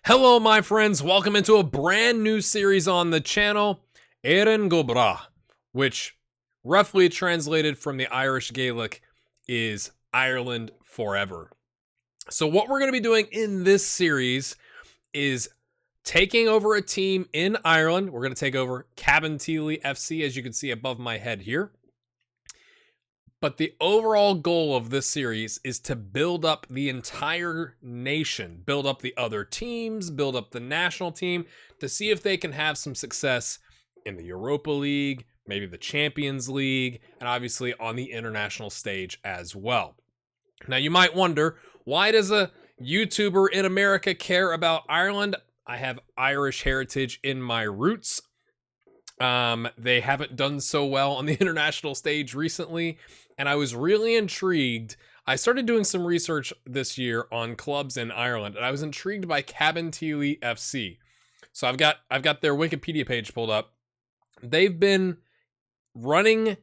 Hello, my friends. Welcome into a brand new series on the channel, Éirinn go Brách, which roughly translated from the Irish Gaelic is Ireland forever. So what we're going to be doing in this series is taking over a team in Ireland. We're going to take over Cabinteely FC, as you can see above my head here. But the overall goal of this series is to build up the entire nation, build up the other teams, build up the national team to see if they can have some success in the Europa League, maybe the Champions League, and obviously on the international stage as well. Now you might wonder, why does a YouTuber in America care about Ireland? I have Irish heritage in my roots. They haven't done so well on the international stage recently, and I was really intrigued. I started doing some research this year on clubs in Ireland, and I was intrigued by Cabinteely FC. So I've got their Wikipedia page pulled up. They've been running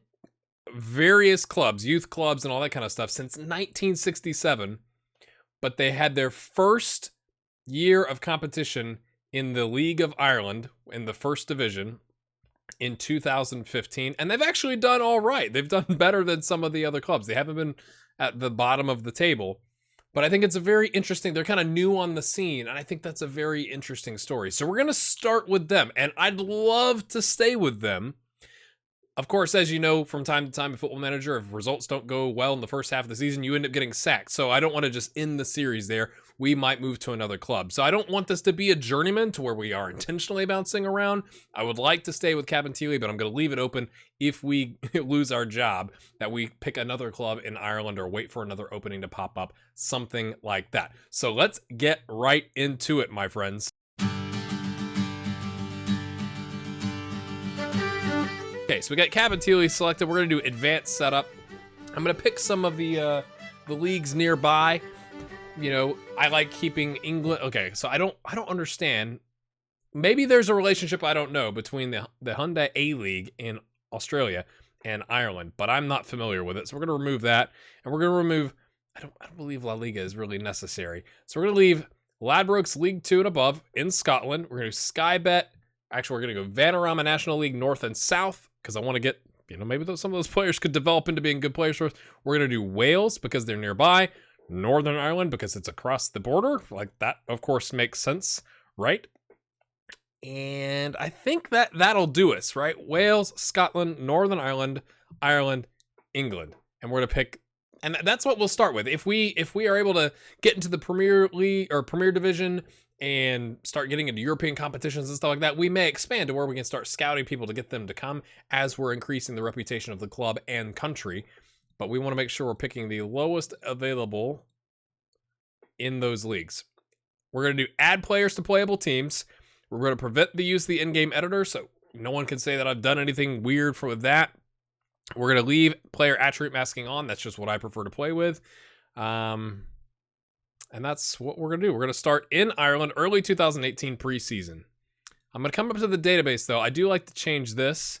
various clubs, youth clubs and all that kind of stuff since 1967, but they had their first year of competition in the League of Ireland in the first division in 2015, and they've actually done all right. They've done better than some of the other clubs. They haven't been at the bottom of the table, but I think it's a very interesting, they're kind of new on the scene, and I think that's a very interesting story. So we're going to start with them, and I'd love to stay with them. Of course, as you know, from time to time in Football Manager, if results don't go well in the first half of the season, you end up getting sacked. So I don't want to just end the series there. We might move to another club. So I don't want this to be a journeyman to where we are intentionally bouncing around. I would like to stay with Cabinteely, but I'm going to leave it open if we lose our job, that we pick another club in Ireland or wait for another opening to pop up, something like that. So let's get right into it, my friends. Okay, so we got Cabinteely selected. We're going to do advanced setup. I'm going to pick some of the leagues nearby. You know, I like keeping England. Okay, so I don't understand. Maybe there's a relationship I don't know between the Hyundai A League in Australia and Ireland, but I'm not familiar with it. So we're going to remove that, and we're going to remove. I don't believe La Liga is really necessary. So we're going to leave Ladbrokes League 2 and above in Scotland. We're going to do Sky Bet. Actually, we're going to go Vanarama National League North and South, because I want to get, maybe some of those players could develop into being good players for us. We're going to do Wales because they're nearby. Northern Ireland because it's across the border. Like, that, of course, makes sense, right? And I think that'll do us, right? Wales, Scotland, Northern Ireland, England. And we're going to pick, and that's what we'll start with. If we are able to get into the Premier League or Premier Division and start getting into European competitions and stuff like that, we may expand to where we can start scouting people to get them to come as we're increasing the reputation of the club and country. But we want to make sure we're picking the lowest available in those leagues. We're going to do add players to playable teams. We're going to prevent the use of the in-game editor, so no one can say that I've done anything weird for that. We're going to leave player attribute masking on. That's just what I prefer to play with. And that's what we're going to do. We're going to start in Ireland, early 2018 preseason. I'm going to come up to the database, though. I do like to change this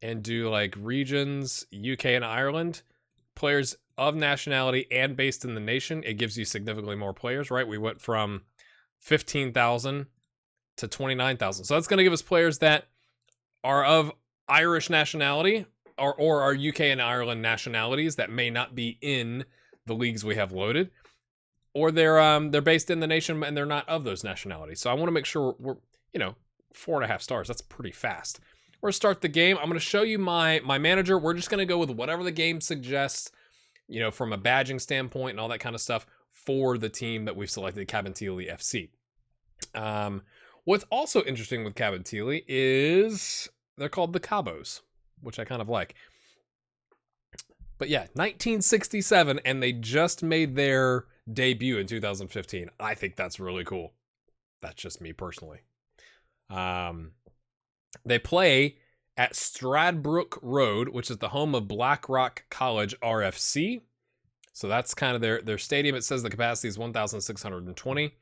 and do like regions, UK and Ireland, players of nationality and based in the nation. It gives you significantly more players, right? We went from 15,000 to 29,000. So that's going to give us players that are of Irish nationality or are UK and Ireland nationalities that may not be in the leagues we have loaded. Or they're based in the nation and they're not of those nationalities. So I want to make sure we're 4.5 stars. That's pretty fast. We're going to start the game. I'm going to show you my manager. We're just going to go with whatever the game suggests, from a badging standpoint and all that kind of stuff for the team that we've selected, Cabinteely FC. What's also interesting with Cabinteely is they're called the Cabos, which I kind of like. But yeah, 1967, and they just made their debut in 2015. I think that's really cool. That's just me personally. They play at Stradbrook Road, which is the home of Blackrock College RFC. So that's kind of their stadium. It says the capacity is 1,620.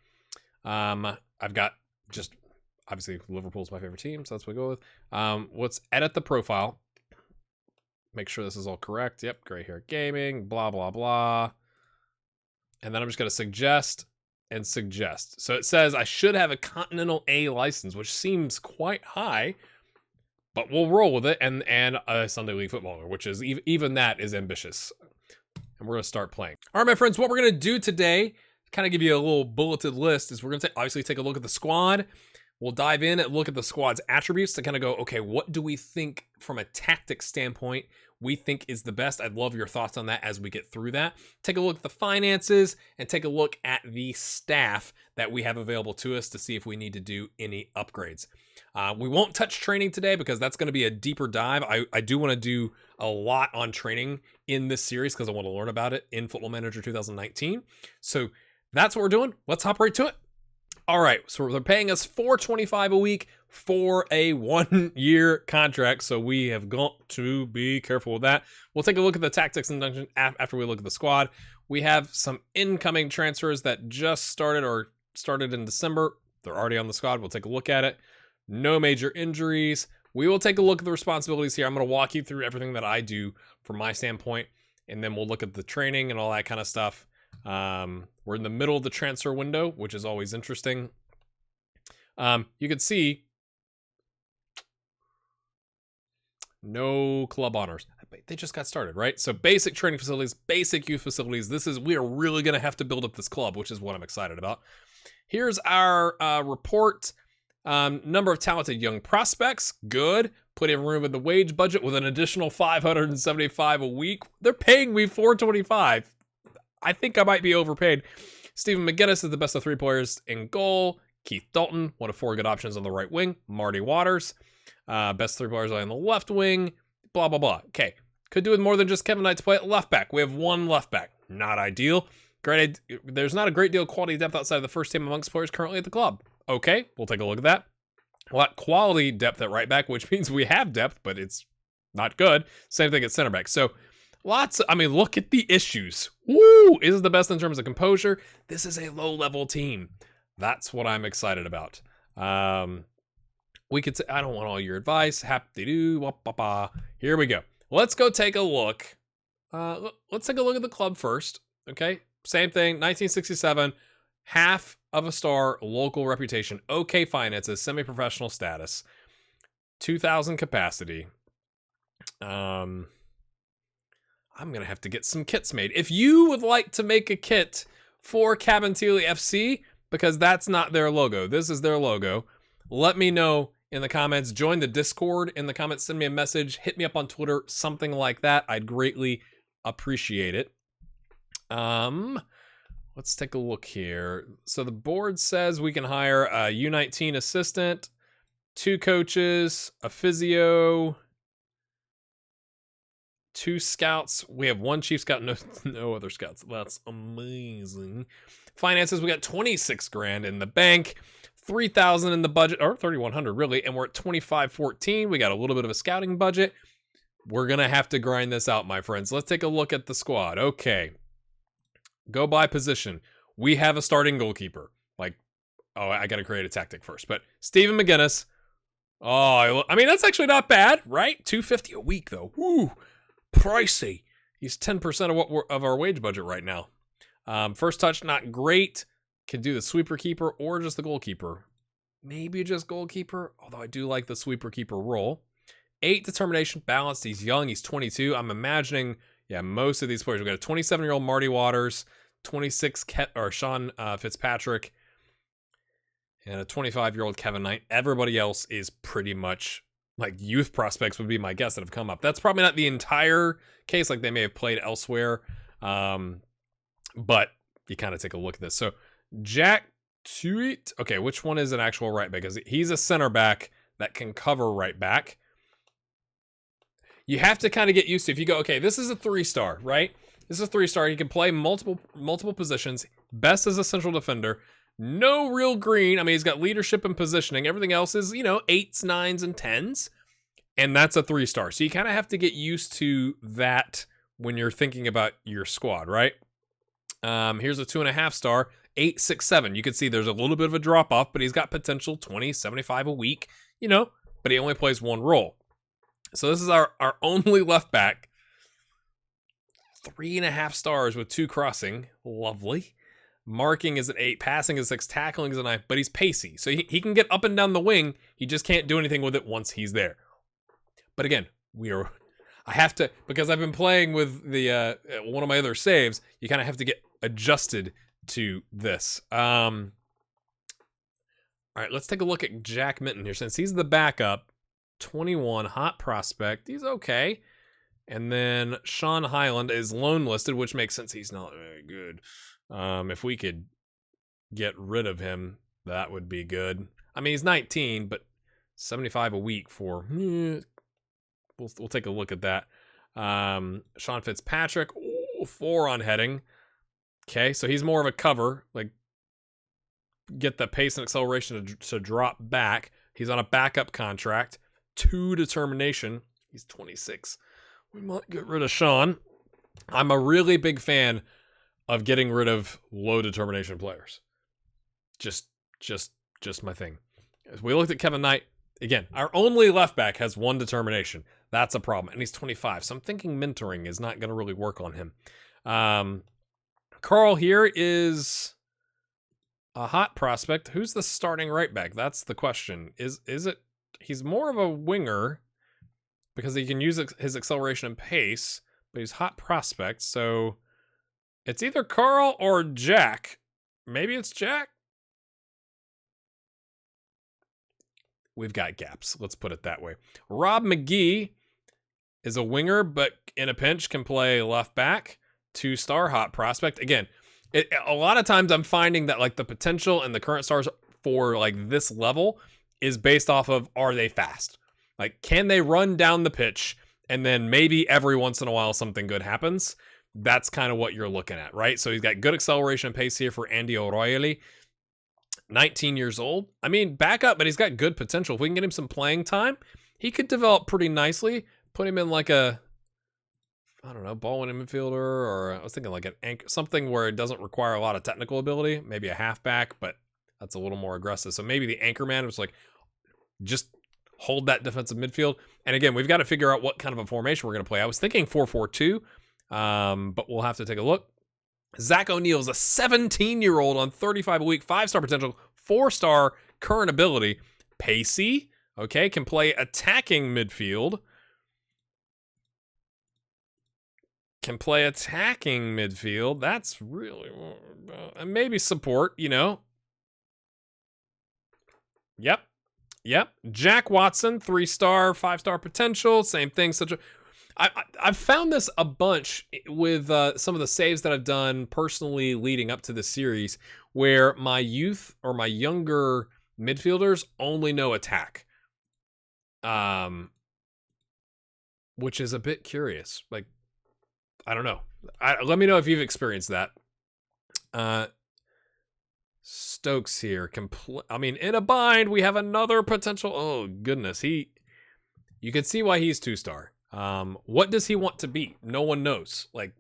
I've got just, obviously, Liverpool's my favorite team, so that's what I go with. Let's edit the profile. Make sure this is all correct. Yep, Gray Hair Gaming, blah, blah, blah. And then I'm just going to suggest and suggest. So it says I should have a Continental A license, which seems quite high, but we'll roll with it. And a Sunday League footballer, which is even that is ambitious. And we're going to start playing. All right, my friends, what we're going to do today, kind of give you a little bulleted list, is we're going to obviously take a look at the squad. We'll dive in and look at the squad's attributes to kind of go, okay, what do we think from a tactics standpoint we think is the best? I'd love your thoughts on that as we get through that. Take a look at the finances and take a look at the staff that we have available to us to see if we need to do any upgrades. We won't touch training today because that's going to be a deeper dive. I do want to do a lot on training in this series because I want to learn about it in Football Manager 2019. So that's what we're doing. Let's hop right to it. All right, so they're paying us $425 a week for a 1-year contract, so we have got to be careful with that. We'll take a look at the tactics induction after we look at the squad. We have some incoming transfers that just started or started in December. They're already on the squad. We'll take a look at it. No major injuries. We will take a look at the responsibilities here. I'm going to walk you through everything that I do from my standpoint, and then we'll look at the training and all that kind of stuff. We're in the middle of the transfer window, which is always interesting. You can see no club honors. They just got started, right? So basic training facilities, basic youth facilities. We are really going to have to build up this club, which is what I'm excited about. Here's our report. Number of talented young prospects. Good. Plenty of room in the wage budget with an additional $575 a week. They're paying me $425. I think I might be overpaid. Stephen McGinnis is the best of 3 players in goal. Keith Dalton, one of 4 good options on the right wing. Marty Waters, best 3 players on the left wing. Blah, blah, blah. Okay. Could do with more than just Kevin Knight to play at left back. We have 1 left back. Not ideal. There's not a great deal of quality depth outside of the first team amongst players currently at the club. Okay. We'll take a look at that. A lot quality depth at right back, which means we have depth, but it's not good. Same thing at center back. So, look at the issues. Woo! Is the best in terms of composure. This is a low-level team. That's what I'm excited about. We could say, I don't want all your advice. Happy-do, here we go. Let's go take a look. Let's take a look at the club first. Okay, same thing. 1967, half of a star, local reputation, okay finances, semi-professional status, 2,000 capacity. I'm going to have to get some kits made. If you would like to make a kit for Cabinteely FC, because that's not their logo, this is their logo, let me know in the comments. Join the Discord in the comments. Send me a message. Hit me up on Twitter. Something like that. I'd greatly appreciate it. Let's take a look here. So the board says we can hire a U19 assistant, 2 coaches, a physio, 2 scouts. We have 1 chief scout, no other scouts. That's amazing. Finances, we got 26 grand in the bank, 3,000 in the budget, or 3,100 really, and we're at 2514. We got a little bit of a scouting budget. We're gonna have to grind this out, my friends. Let's take a look at the squad. Okay, go by position. We have a starting goalkeeper. I gotta create a tactic first. But Stephen McGinnis. That's actually not bad, right? $250 a week though. Woo. Pricey. He's 10% of our wage budget right now. First touch, not great. Can do the sweeper keeper or just the goalkeeper. Maybe just goalkeeper, although I do like the sweeper keeper role. 8 determination, balanced. He's young. He's 22. I'm imagining, most of these players. We got a 27-year-old Marty Waters, 26 Sean Fitzpatrick, and a 25-year-old Kevin Knight. Everybody else is pretty much youth prospects would be my guess that have come up. That's probably not the entire case. They may have played elsewhere. But you kind of take a look at this. So Jack Tuit. Okay, which one is an actual right back? Because he's a center back that can cover right back. You have to kind of get used to, if you go, okay, this is a 3-star, right? This is a 3-star. He can play multiple positions. Best as a central defender. No real green. He's got leadership and positioning. Everything else is, 8s, 9s, and 10s. And that's a 3-star. So you kind of have to get used to that when you're thinking about your squad, right? Here's a 2.5-star, 8, 6, 7. You can see there's a little bit of a drop off, but he's got potential 20, 75 a week, but he only plays 1 role. So this is our only left back. 3.5 stars with 2 crossing. Lovely. Marking is an 8, passing is 6, tackling is a 9, but he's pacey. So he can get up and down the wing. He just can't do anything with it once he's there. But again, I have to, because I've been playing with the one of my other saves, you kind of have to get adjusted to this. All right, let's take a look at Jack Minton here. Since he's the backup, 21, hot prospect. He's okay. And then Sean Highland is loan listed, which makes sense. He's not very good. If we could get rid of him, that would be good. I mean, he's 19, but 75 a week for... We'll take a look at that. Sean Fitzpatrick, 4 on heading. Okay, so he's more of a cover. Like, get the pace and acceleration to drop back. He's on a backup contract. 2 determination. He's 26. We might get rid of Sean. I'm a really big fan of getting rid of low determination players. Just my thing. As we looked at Kevin Knight, again, our only left back has 1 determination. That's a problem. And he's 25. So I'm thinking mentoring is not going to really work on him. Carl here is a hot prospect. Who's the starting right back? That's the question. Is it... He's more of a winger because he can use his acceleration and pace, but he's hot prospect. So it's either Carl or Jack. Maybe it's Jack. We've got gaps. Let's put it that way. Rob McGee is a winger, but in a pinch can play left back. 2-star hot prospect. Again, a lot of times I'm finding that like the potential and the current stars for like this level is based off of, are they fast? Like, can they run down the pitch and then maybe every once in a while something good happens? That's kind of what you're looking at, right? So he's got good acceleration and pace here for Andy O'Reilly. 19 years old. I mean, back up, but he's got good potential. If we can get him some playing time, he could develop pretty nicely. Put him in like a, I don't know, ball-winning midfielder, or I was thinking like an anchor, something where it doesn't require a lot of technical ability. Maybe a halfback, but that's a little more aggressive. So maybe the anchor man was like, just hold that defensive midfield. And again, we've got to figure out what kind of a formation we're going to play. I was thinking 4-4-2, but we'll have to take a look. Zach O'Neal is a 17-year-old on 35 a week, 5-star potential, 4-star current ability. Pacey, okay, can play attacking midfield. That's really... And maybe support, you know. Yep. Jack Watson, 3-star, 5-star potential, same thing. I've found this a bunch with some of the saves that I've done personally leading up to this series, where my youth or my younger midfielders only know attack, which is a bit curious. Like, I don't know. Let me know if you've experienced that. Stokes here. In a bind, we have another potential. Oh, goodness. You can see why he's 2-star. What does he want to be? No one knows. Like,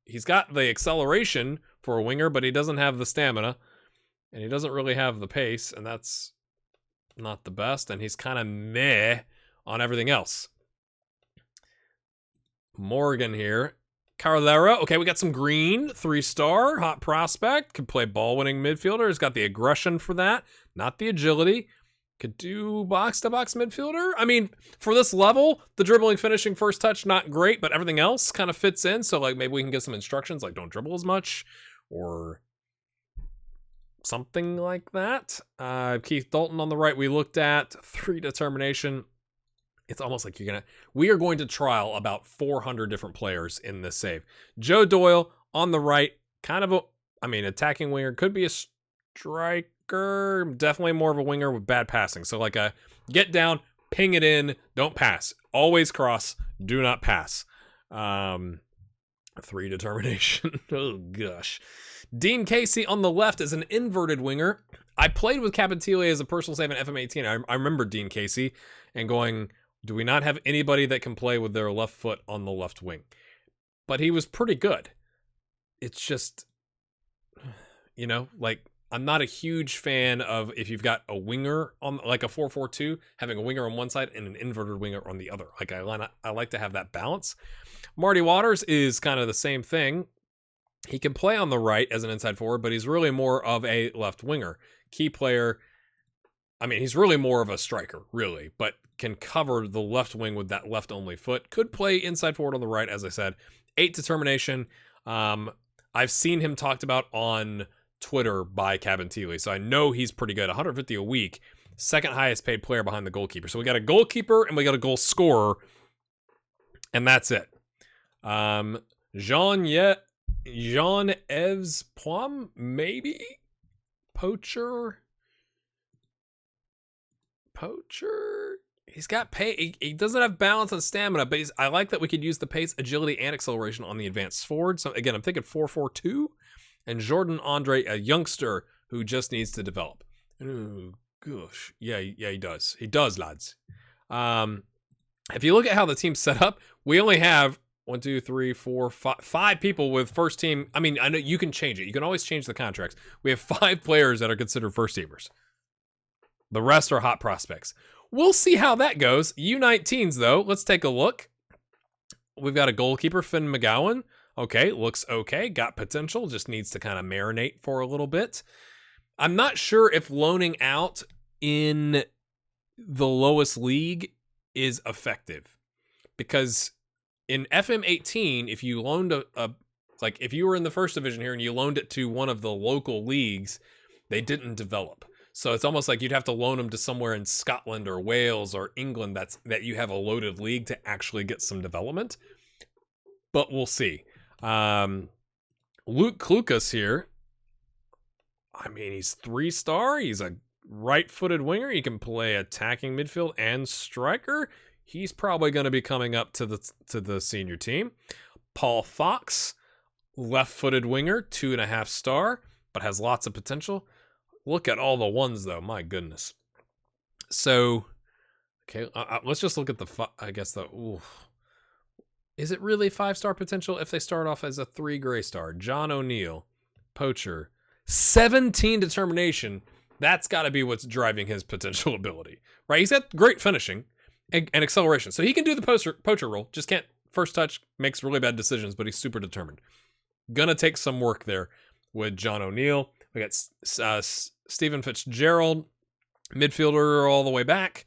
he's got the acceleration for a winger, but he doesn't have the stamina, and he doesn't really have the pace, and that's not the best, and he's kind of meh on everything else. Morgan here. Carlera, okay, we got some green, 3-star, hot prospect, could play ball-winning midfielder, he's got the aggression for that, not the agility. Could do box-to-box midfielder. I mean, for this level, the dribbling, finishing, first touch, not great, but everything else kind of fits in. So, like, maybe we can get some instructions, like don't dribble as much, or something like that. Keith Dalton on the right, we looked at 3 determination. It's almost like we are going to trial about 400 different players in this save. Joe Doyle on the right, kind of attacking winger, could be a striker. Definitely more of a winger with bad passing. So like a get down, ping it in, don't pass. Always cross, do not pass. 3 determination. Oh gosh. Dean Casey on the left is an inverted winger. I played with Cabinteely as a personal save in FM19. I remember Dean Casey and going, do we not have anybody that can play with their left foot on the left wing? But he was pretty good. It's just, like, I'm not a huge fan of if you've got a winger on like a 4-4-2, having a winger on one side and an inverted winger on the other. Like I like to have that balance. Marty Waters is kind of the same thing. He can play on the right as an inside forward, but he's really more of a left winger. Key player. I mean, he's really more of a striker, really, but can cover the left wing with that left-only foot. Could play inside forward on the right, as I said. 8 determination. I've seen him talked about on Twitter by Cabinteely, so I know he's pretty good. 150 a week. Second highest paid player behind the goalkeeper. So we got a goalkeeper and we got a goal scorer, and that's it. Jean-Yves Poim, maybe? Poacher. He's got pace. He doesn't have balance and stamina, but I like that we could use the pace, agility, and acceleration on the advanced forward. So again, I'm thinking 4-4-2. And Jordan Andre, a youngster who just needs to develop. Ooh, gosh. Yeah, he does. He does, lads. If you look at how the team's set up, we only have 5 people with first team. I mean, I know you can change it. You can always change the contracts. We have 5 players that are considered first teamers. The rest are hot prospects. We'll see how that goes. U19s, though, let's take a look. We've got a goalkeeper, Finn McGowan. Okay, looks okay. Got potential. Just needs to kind of marinate for a little bit. I'm not sure if loaning out in the lowest league is effective. Because in FM19, if you loaned like if you were in the first division here and you loaned it to one of the local leagues, they didn't develop. So it's almost like you'd have to loan them to somewhere in Scotland or Wales or England that you have a loaded league to actually get some development. But we'll see. Luke Klukas here. I mean, he's 3-star. He's a right-footed winger. He can play attacking midfield and striker. He's probably going to be coming up to the senior team. Paul Fox, left-footed winger, 2.5-star, but has lots of potential. Look at all the ones, though. My goodness. So, okay, let's just look at is it really 5-star potential if they start off as a 3 gray star? John O'Neill, poacher, 17 determination. That's got to be what's driving his potential ability, right? He's got great finishing and acceleration. So he can do the poacher role. Just can't first touch, makes really bad decisions, but he's super determined. Gonna take some work there with John O'Neill. We got Stephen Fitzgerald, midfielder all the way back.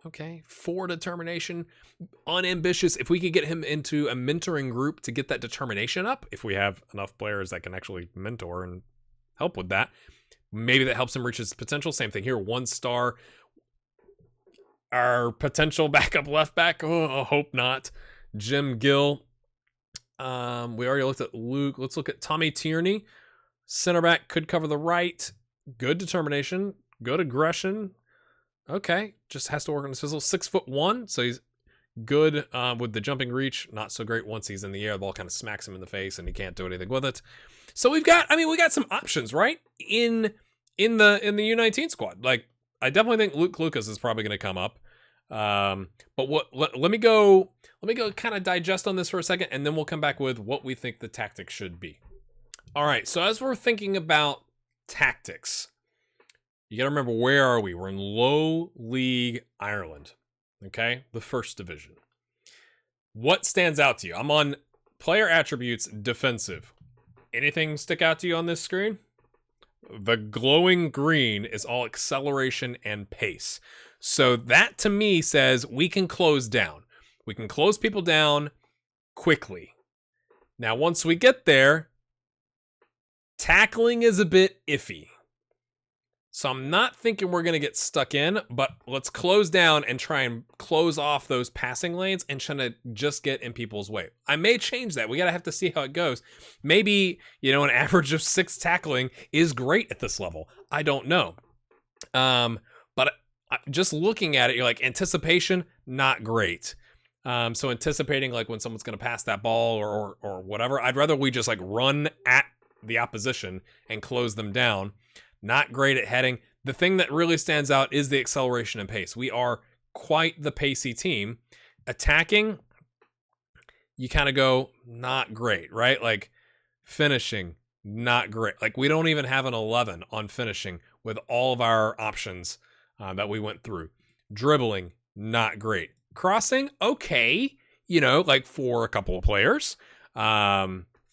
Okay, 4 determination, unambitious. If we could get him into a mentoring group to get that determination up, if we have enough players that can actually mentor and help with that, maybe that helps him reach his potential. Same thing here, 1-star. Our potential backup left back, hope not. Jim Gill. We already looked at Luke. Let's look at Tommy Tierney. Center back, could cover the right. Good determination. Good aggression. Okay. Just has to work on his physical. 6'1", so he's good with the jumping reach. Not so great once he's in the air. The ball kind of smacks him in the face and he can't do anything with it. So we got some options, right? In the U19 squad. Like, I definitely think Luke Lucas is probably going to come up. But let me go kind of digest on this for a second, and then we'll come back with what we think the tactics should be. All right, so as we're thinking about tactics, you got to remember, where are we? We're in low league Ireland, okay? The first division. What stands out to you? I'm on player attributes, defensive. Anything stick out to you on this screen? The glowing green is all acceleration and pace. So that to me says we can close down. We can close people down quickly. Now, once we get there, tackling is a bit iffy. So I'm not thinking we're going to get stuck in, but let's close down and try and close off those passing lanes and try to just get in people's way. I may change that. We got to have to see how it goes. Maybe, an average of 6 tackling is great at this level. I don't know. But just looking at it, you're like, anticipation, not great. So anticipating like when someone's going to pass that ball or whatever, I'd rather we just like run at the opposition and close them down. Not great at heading. The thing that really stands out is the acceleration and pace. We are quite the pacey team. Attacking, you kind of go, not great, right? Like finishing, not great. Like we don't even have an 11 on finishing with all of our options that we went through. Dribbling, not great. Crossing, okay, like for a couple of players.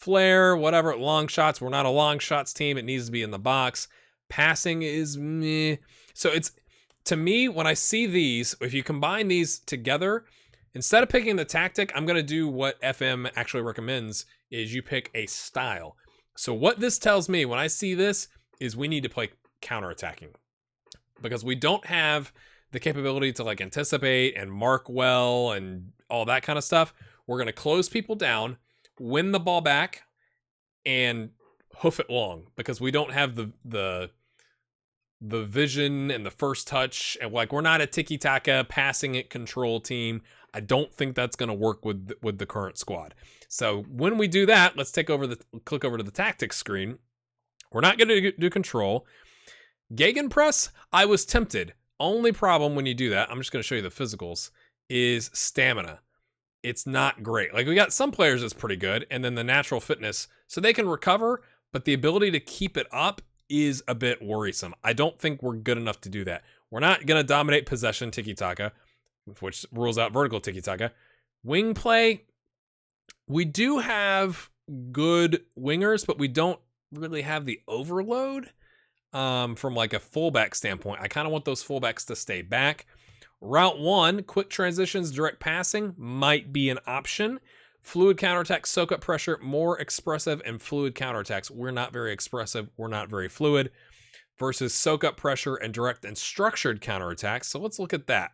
Flair, whatever, long shots. We're not a long shots team. It needs to be in the box. Passing is meh. So it's, to me, when I see these, if you combine these together, instead of picking the tactic, I'm going to do what FM actually recommends, is you pick a style. So what this tells me when I see this is we need to play counterattacking, because we don't have the capability to like anticipate and mark well and all that kind of stuff. We're going to close people down, win the ball back, and hoof it long, because we don't have the vision and the first touch, and like we're not a tiki-taka passing it control team. I don't think that's going to work with the current squad. So when we do that, let's click over to the tactics screen. We're not going to do control. Gegenpress, I was tempted. Only problem when you do that, I'm just going to show you the physicals, is stamina. It's not great. Like, we got some players that's pretty good, and then the natural fitness, so they can recover, but the ability to keep it up is a bit worrisome. I don't think we're good enough to do that. We're not going to dominate possession tiki-taka, which rules out vertical tiki-taka. Wing play, we do have good wingers, but we don't really have the overload. From like a fullback standpoint, I kind of want those fullbacks to stay back. Route 1, quick transitions, direct passing might be an option. Fluid counterattacks, soak up pressure, more expressive, and fluid counterattacks. We're not very expressive. We're not very fluid. Versus soak up pressure and direct and structured counterattacks. So let's look at that.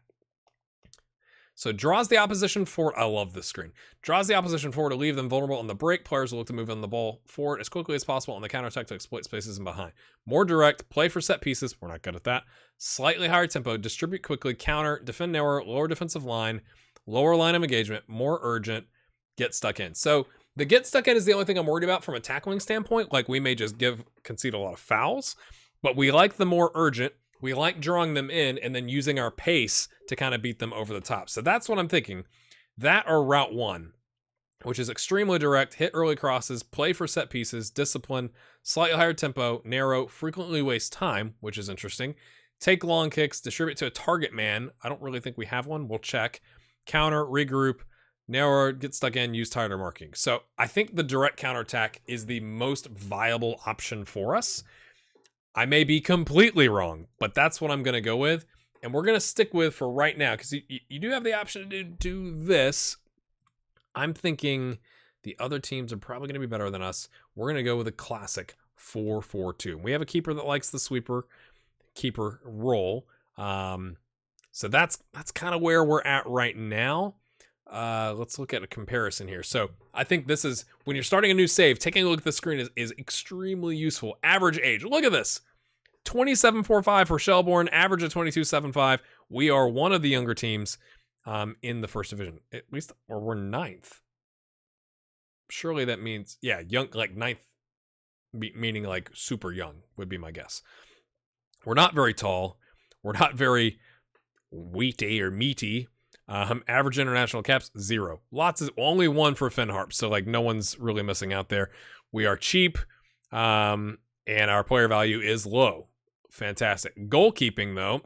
So draws the opposition forward. I love this screen. Draws the opposition forward to leave them vulnerable on the break. Players will look to move on the ball forward as quickly as possible on the counterattack to exploit spaces in behind. More direct, play for set pieces. We're not good at that. Slightly higher tempo, distribute quickly, counter, defend narrower, lower defensive line, lower line of engagement, more urgent, get stuck in. So the get stuck in is the only thing I'm worried about from a tackling standpoint. Like, we may just concede a lot of fouls, but we like the more urgent. We like drawing them in and then using our pace to kind of beat them over the top. So that's what I'm thinking. That or route 1, which is extremely direct, hit early crosses, play for set pieces, discipline, slightly higher tempo, narrow, frequently waste time, which is interesting. Take long kicks, distribute to a target man. I don't really think we have one. We'll check. Counter, regroup, narrow, get stuck in, use tighter marking. So I think the direct counterattack is the most viable option for us. I may be completely wrong, but that's what I'm going to go with. And we're going to stick with for right now, because you do have the option to do this. I'm thinking the other teams are probably going to be better than us. We're going to go with a classic 4-4-2. We have a keeper that likes the sweeper keeper role. So that's kind of where we're at right now. Let's look at a comparison here. So I think this is, when you're starting a new save, taking a look at the screen is extremely useful. Average age, look at this. 27.45 for Shelbourne, average of 22.75. We are one of the younger teams in the first division, at least, or we're 9th. Surely that means, yeah, young, like 9th, meaning like super young would be my guess. We're not very tall. We're not very wheaty or meaty. Average international caps, 0. Lots of, only 1 for Finn Harp. So like no one's really missing out there. We are cheap. And our player value is low. Fantastic. Goalkeeping though,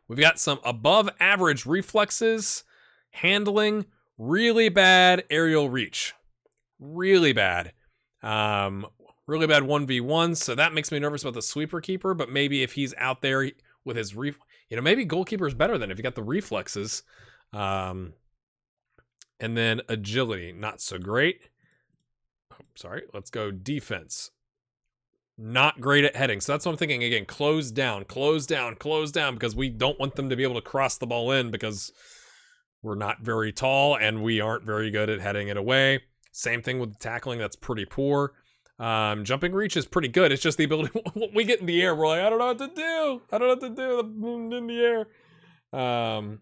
we've got some above average reflexes, handling, really bad aerial reach. Really bad. Really bad 1v1. So that makes me nervous about the sweeper keeper, but maybe if he's out there with his maybe goalkeeper is better than if you got the reflexes. And then agility, not so great. Oh, sorry, let's go defense. Not great at heading. So that's what I'm thinking. Again, close down, because we don't want them to be able to cross the ball in, because we're not very tall and we aren't very good at heading it away. Same thing with tackling. That's pretty poor. Jumping reach is pretty good. It's just the ability, when we get in the air, we're like, I don't know what to do. I don't know what to do in the air.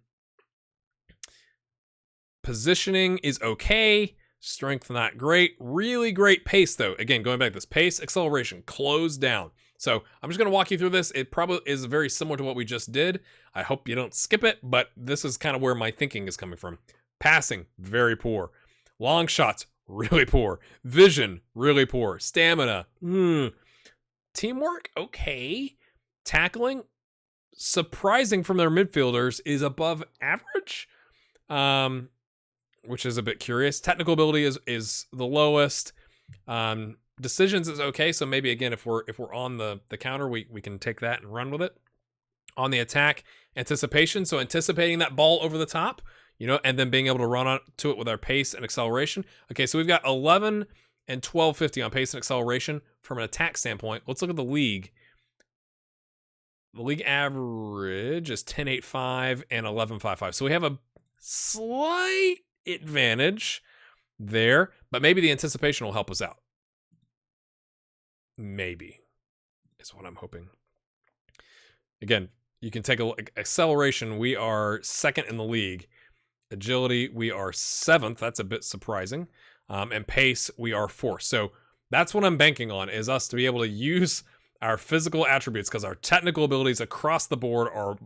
Positioning is okay. Strength, not great. Really great pace, though. Again, going back to this pace, acceleration, close down. So I'm just going to walk you through this. It probably is very similar to what we just did. I hope you don't skip it, but this is kind of where my thinking is coming from. Passing, very poor. Long shots, really poor. Vision, really poor. Stamina, Teamwork, okay. Tackling, surprising from their midfielders, is above average, which is a bit curious. Technical ability is the lowest. Decisions is okay. So maybe again, if we're on the counter, we can take that and run with it. On the attack, anticipation. So anticipating that ball over the top, and then being able to run on to it with our pace and acceleration. Okay, so we've got 11 and 1250 on pace and acceleration from an attack standpoint. Let's look at the league. The league average is 10.85 and 11.55. So we have a slight advantage there, but maybe the anticipation will help us out. Maybe is what I'm hoping. Again, you can take a look. Acceleration, we are second in the league. Agility, we are 7th. That's a bit surprising. And pace, we are 4th. So that's what I'm banking on, is us to be able to use our physical attributes, because our technical abilities across the board are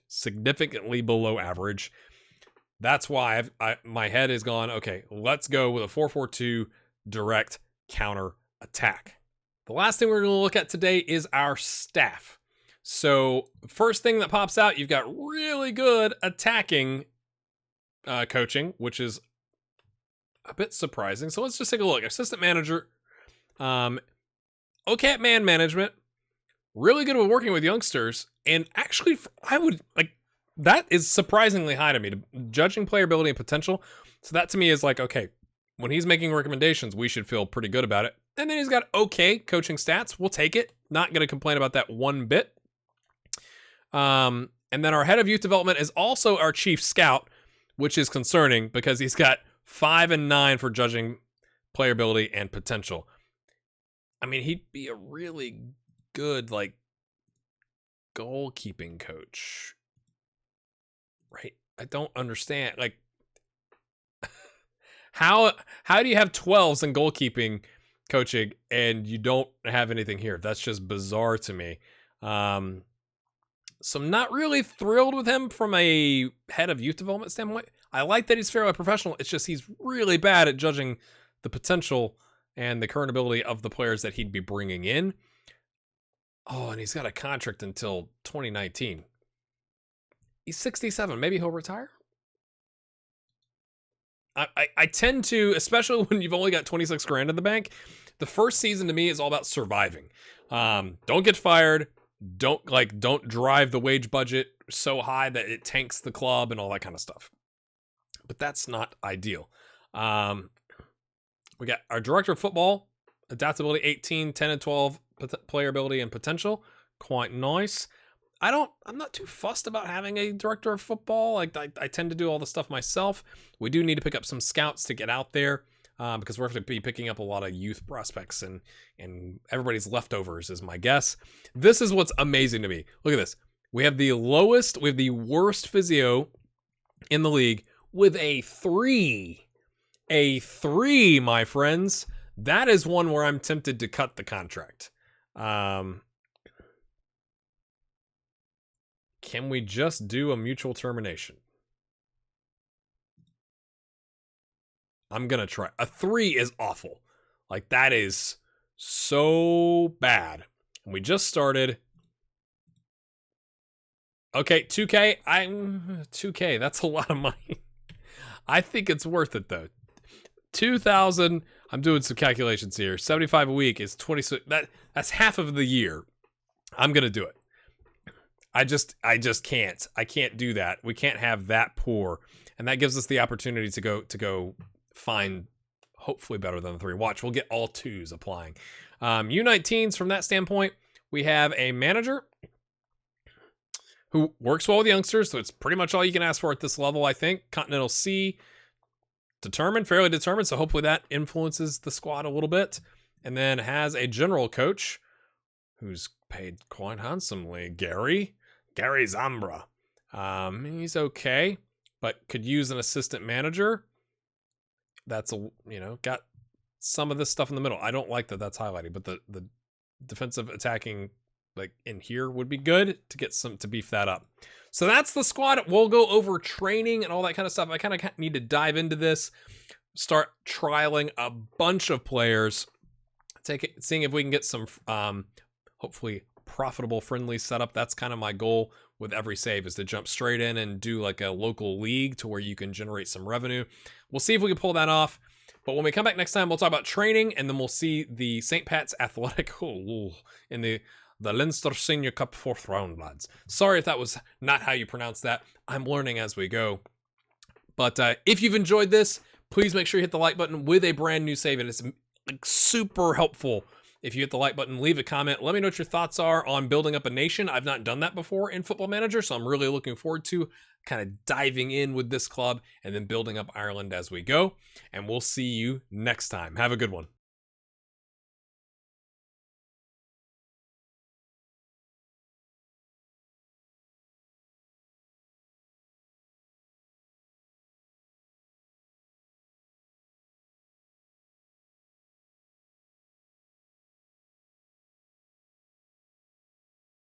significantly below average. That's why my head is gone, okay, let's go with a 4-4-2 direct counter attack. The last thing we're going to look at today is our staff. So first thing that pops out, you've got really good attacking coaching, which is a bit surprising. So let's just take a look. Assistant manager, okay at man management, really good with working with youngsters, and actually I would like, that is surprisingly high to me, judging player ability and potential. So that to me is like, okay, when he's making recommendations, we should feel pretty good about it. And then he's got okay coaching stats. We'll take it. Not going to complain about that one bit. And then our head of youth development is also our chief scout, which is concerning because he's got 5 and 9 for judging player ability and potential. I mean, he'd be a really good, like, goalkeeping coach. Right? I don't understand. Like, how do you have 12s in goalkeeping coaching and you don't have anything here? That's just bizarre to me. So I'm not really thrilled with him from a head of youth development standpoint. I like that he's fairly professional. It's just he's really bad at judging the potential and the current ability of the players that he'd be bringing in. Oh, and he's got a contract until 2019. He's 67. Maybe he'll retire. I tend to, especially when you've only got 26 grand in the bank, the first season to me is all about surviving. Don't get fired. Don't drive the wage budget so high that it tanks the club and all that kind of stuff. But that's not ideal. We got our director of football, adaptability 18, 10 and 12, player ability and potential. Quite nice. I'm not too fussed about having a director of football. Like I tend to do all the stuff myself. We do need to pick up some scouts to get out there because we're going to be picking up a lot of youth prospects and everybody's leftovers is my guess. This is what's amazing to me. Look at this. We have the worst physio in the league with a 3. A 3, my friends. That is one where I'm tempted to cut the contract. Can we just do a mutual termination? I'm going to try. A 3 is awful. Like, that is so bad. And we just started. Okay, 2K. 2K, that's a lot of money. I think it's worth it, though. 2,000. I'm doing some calculations here. 75 a week is 26. That's half of the year. I'm going to do it. I just can't. I can't do that. We can't have that poor. And that gives us the opportunity to go find hopefully better than the 3. Watch, we'll get all 2s applying. U19s from that standpoint, we have a manager who works well with youngsters, so it's pretty much all you can ask for at this level, I think. Continental C, fairly determined, so hopefully that influences the squad a little bit. And then has a general coach who's paid quite handsomely, Gary Zambra. He's okay, but could use an assistant manager. That's got some of this stuff in the middle. I don't like that that's highlighted, but the defensive attacking like in here would be good to get to beef that up. So that's the squad. We'll go over training and all that kind of stuff. I kind of need to dive into this, start trialing a bunch of players, seeing if we can get some hopefully profitable friendly setup. That's kind of my goal with every save, is to jump straight in and do like a local league to where you can generate some revenue. We'll see if we can pull that off. But when we come back next time, we'll talk about training, and then we'll see the St. Pat's Athletic in the Leinster Senior Cup 4th round, lads. Sorry if that was not how you pronounce that. I'm learning as we go. But if you've enjoyed this, please make sure you hit the like button with a brand new save. It is like super helpful if you hit the like button, leave a comment. Let me know what your thoughts are on building up a nation. I've not done that before in Football Manager, so I'm really looking forward to kind of diving in with this club and then building up Ireland as we go. And we'll see you next time. Have a good one.